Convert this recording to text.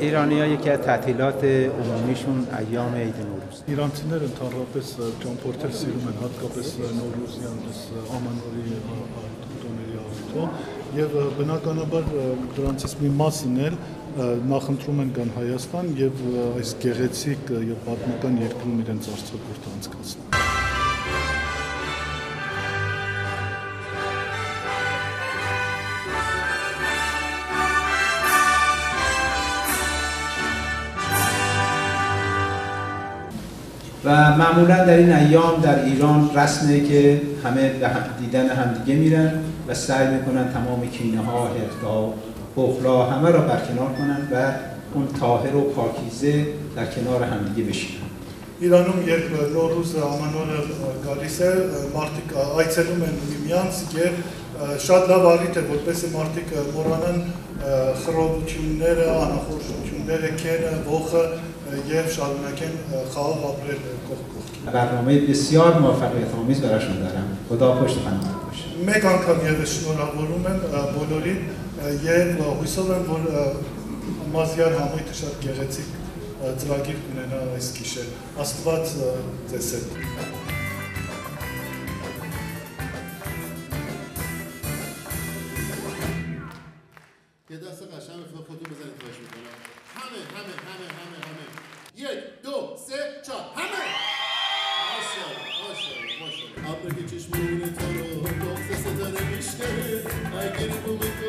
ایرانی‌ها یکی از تعطیلات عمومیشون ایام عید نوروز. Իրանցիները ընդհանրապես ճամփորդել սիրում են հատկապես նորուզյան ամանորի տոների առիթով եւ բնականաբար դրանցից մի մասն էլ նախընտրում են գան Հայաստան եւ այս գեղեցիկ եւ պատմական երկրում իրենց արցախորտը անցկացնեն. و معمولا در این ایام در ایران رسمه که همه به دیدن همدیگه میرن و سعی میکنن تمام کینه ها، حقد ها، بخلا همه را برکنار کنن و اون طاهر و پاکیزه در کنار همدیگه بشینن. Իրանում երբ նորուզը ամանորը գալիս է, մարդիկ այցելում են միմյանց եւ շատ լավ առիթ է, որպեսզի մարդիկ մոռանան խռովությունները, անախորժությունները, քերը, ողը եւ շարունակեն խաղաղ ապրել կողք-կողքի. برنامه بسیار موفقیت‌آمیز براشون دارم. خدا پشت خانمان باشه. Մեկ անգամ եւս շնորհավորում եմ բոլորին եւ հույսով եմ, որ Մազյար համույթը շատ գեղեցիկ ծրագիր կունենա այս գիշեր։ Աստված ձեզ հետ։ یه دست قشنگ به خودتون بزنید خواهش میکنم. همه. 1 2 3 4 همه. ماشاءالله. ابر که چشمون تو رو بغض صدا میشکنه. اگر بوم تو